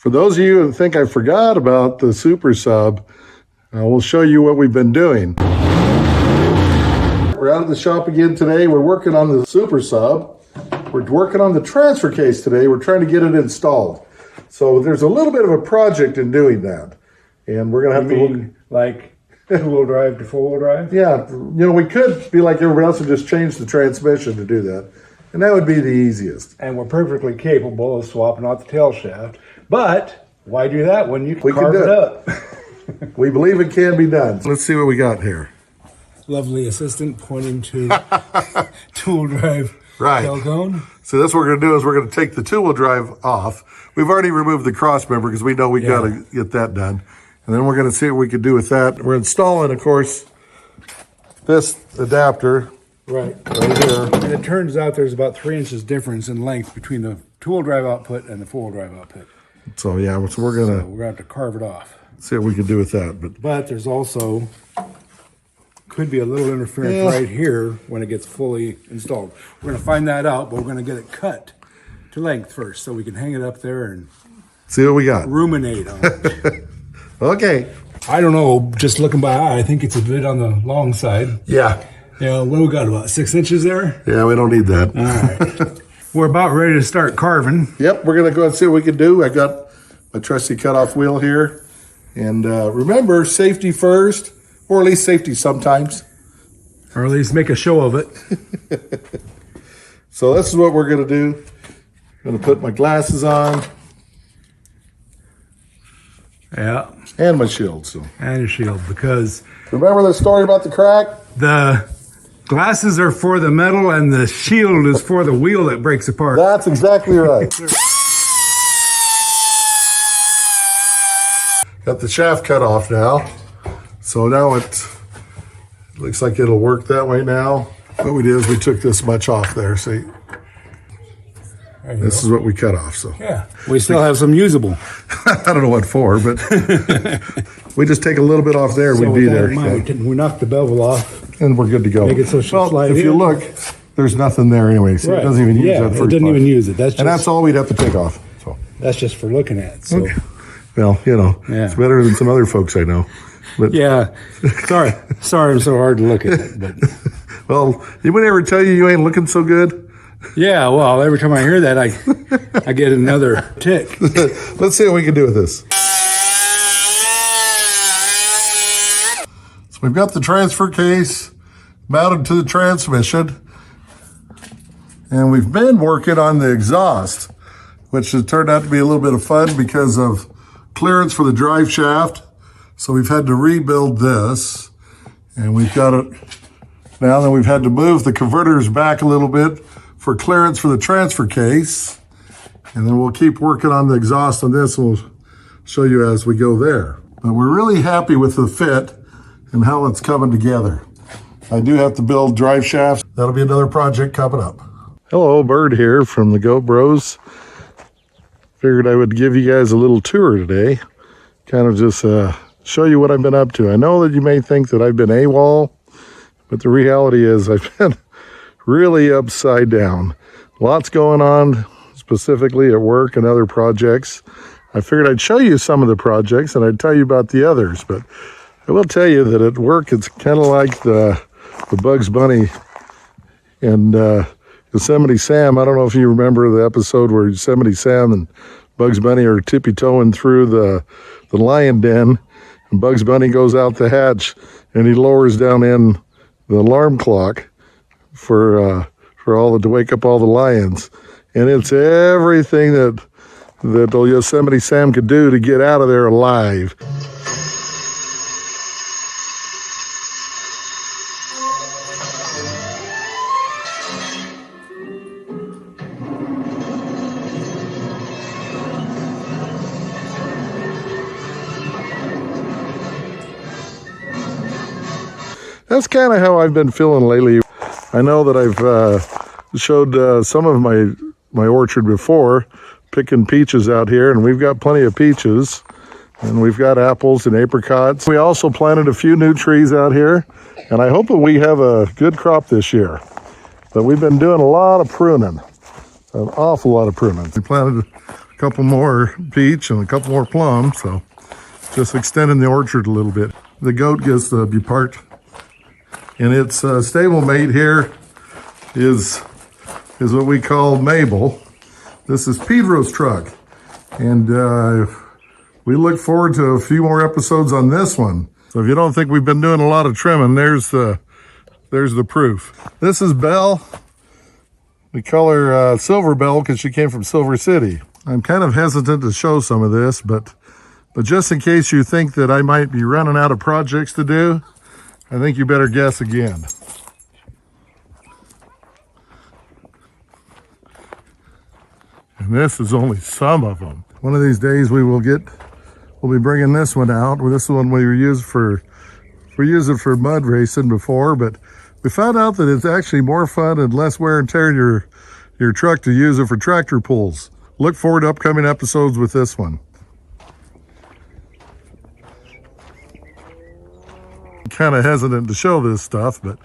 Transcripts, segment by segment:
For those of you that think I forgot about the Super Sub, we'll show you what we've been doing. We're out at the shop again today. We're working on the Super Sub. We're working on the transfer case today. We're trying to get it installed. So there's a little bit of a project in doing that. And we're going to have to look like two-wheel drive to four-wheel drive? Yeah, we could be like everybody else and just change the transmission to do that. And that would be the easiest. And we're perfectly capable of swapping out the tail shaft. But why do that when you can carve it up? We believe it can be done. Let's see what we got here. Lovely assistant pointing to two-wheel drive tail cone. So that's what we're going to do is we're going to take the two-wheel drive off. We've already removed the cross member because we know we got to get that done. And then we're going to see what we can do with that. We're installing, of course, this adapter right here. And it turns out there's about 3 inches difference in length between the two-wheel drive output and the four-wheel drive output. So yeah, so we're going to have to carve it off. See what we can do with that. But there's also could be a little interference right here when it gets fully installed. We're going to find that out, but we're going to get it cut to length first so we can hang it up there and see what we got. Ruminate on it. Okay. I don't know, just looking by eye, I think it's a bit on the long side. Yeah. Yeah, what do we got, about 6 inches there? Yeah, we don't need that. All right. We're about ready to start carving. Yep, we're going to go and see what we can do. I got my trusty cutoff wheel here. And remember, safety first, or at least safety sometimes. Or at least make a show of it. So this is what we're going to do. I'm going to put my glasses on. Yeah. And my shield. And your shield, because... Remember the story about the crack? The glasses are for the metal and the shield is for the wheel that breaks apart. That's exactly right. Got the shaft cut off now. So now it looks like it'll work that way now. What we did is we took this much off there, see? This is what we cut off, so. Yeah, we still have some usable. I don't know what for, but we just take a little bit off there, we'd be there. We knock the bevel off. And we're good to go. Make it so she'll slide if you look, there's nothing there anyway, so it doesn't even use that first it doesn't even use it. And that's all we'd have to take off. So that's just for looking at. So. Okay. Well, it's better than some other folks I know. But yeah, sorry, I'm so hard to look at. But. Well, anybody ever tell you ain't looking so good? Yeah, well, every time I hear that, I get another tick. Let's see what we can do with this. So we've got the transfer case mounted to the transmission, and we've been working on the exhaust, which has turned out to be a little bit of fun because of clearance for the drive shaft. So we've had to rebuild this, and we've got it now. Then we've had to move the converters back a little bit for clearance for the transfer case. And then we'll keep working on the exhaust on this, and we'll show you as we go there. But we're really happy with the fit and how it's coming together. I do have to build drive shafts. That'll be another project coming up. Hello, Bird here from the Goat Bros. Figured I would give you guys a little tour today. Kind of just show you what I've been up to. I know that you may think that I've been AWOL, but the reality is I've been really upside down. Lots going on, specifically at work and other projects. I figured I'd show you some of the projects and I'd tell you about the others, but I will tell you that at work it's kind of like the Bugs Bunny and Yosemite Sam. I don't know if you remember the episode where Yosemite Sam and Bugs Bunny are tippy-toeing through the lion den, and Bugs Bunny goes out the hatch and he lowers down in the alarm clock for to wake up all the lions, and it's everything that old Yosemite Sam could do to get out of there alive. That's kind of how I've been feeling lately. I know that I've showed some of my orchard before, picking peaches out here, and we've got plenty of peaches, and we've got apples and apricots. We also planted a few new trees out here, and I hope that we have a good crop this year. But we've been doing a lot of pruning, an awful lot of pruning. We planted a couple more peach and a couple more plum, so just extending the orchard a little bit. The goat gets to be part, and its stablemate here is what we call Mabel. This is Pedro's truck, and we look forward to a few more episodes on this one. So if you don't think we've been doing a lot of trimming, there's the proof. This is Belle. We call her Silver Belle because she came from Silver City. I'm kind of hesitant to show some of this, but just in case you think that I might be running out of projects to do, I think you better guess again. And this is only some of them. One of these days we'll be bringing this one out. This one we used for mud racing before, but we found out that it's actually more fun and less wear and tear in your truck to use it for tractor pulls. Look forward to upcoming episodes with this one. Kind of hesitant to show this stuff, but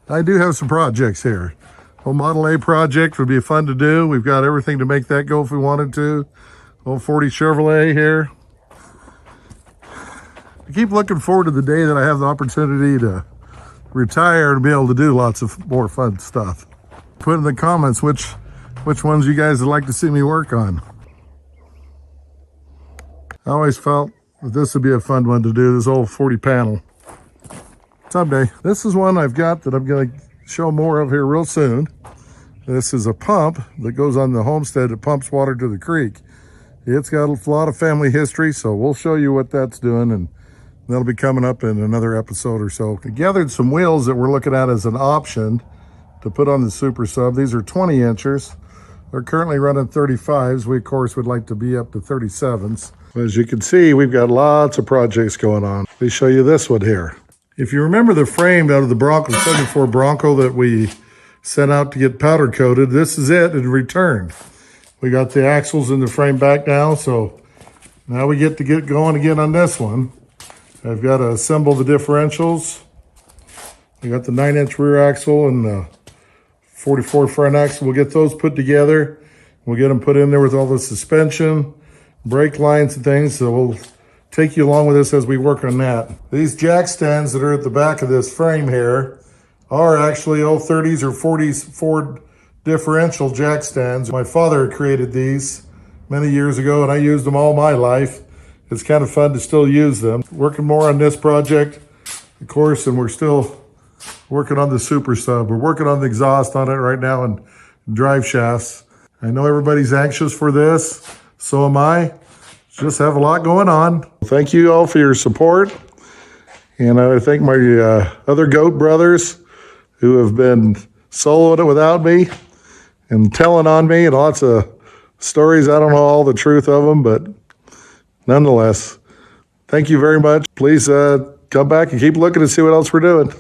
I do have some projects here. Old Model A project would be fun to do. We've got everything to make that go if we wanted to. Old 40 Chevrolet here. I keep looking forward to the day that I have the opportunity to retire and be able to do lots of more fun stuff. Put in the comments which ones you guys would like to see me work on. I always felt that this would be a fun one to do, this old 40 panel. Someday. This is one I've got that I'm going to show more of here real soon. This is a pump that goes on the homestead that pumps water to the creek. It's got a lot of family history, so we'll show you what that's doing, and that'll be coming up in another episode or so. I gathered some wheels that we're looking at as an option to put on the Super Sub. These are 20 inchers. They're currently running 35s. We, of course, would like to be up to 37s. As you can see, we've got lots of projects going on. Let me show you this one here. If you remember the frame out of the Bronco, 74 Bronco that we sent out to get powder coated, this is it in return. We got the axles in the frame back now, so now we get to get going again on this one. I've got to assemble the differentials. We got the 9-inch rear axle and the 44 front axle. We'll get those put together. We'll get them put in there with all the suspension, brake lines and things. So we'll take you along with us as we work on that. These jack stands that are at the back of this frame here are actually old 30s or 40s Ford differential jack stands. My father created these many years ago, and I used them all my life. It's kind of fun to still use them. Working more on this project, of course, and we're still working on the Super Sub. We're working on the exhaust on it right now and drive shafts. I know everybody's anxious for this. So am I. Just have a lot going on. Thank you all for your support. And I thank my other goat brothers who have been soloing it without me and telling on me, and lots of stories. I don't know all the truth of them, but nonetheless, thank you very much. Please come back and keep looking to see what else we're doing.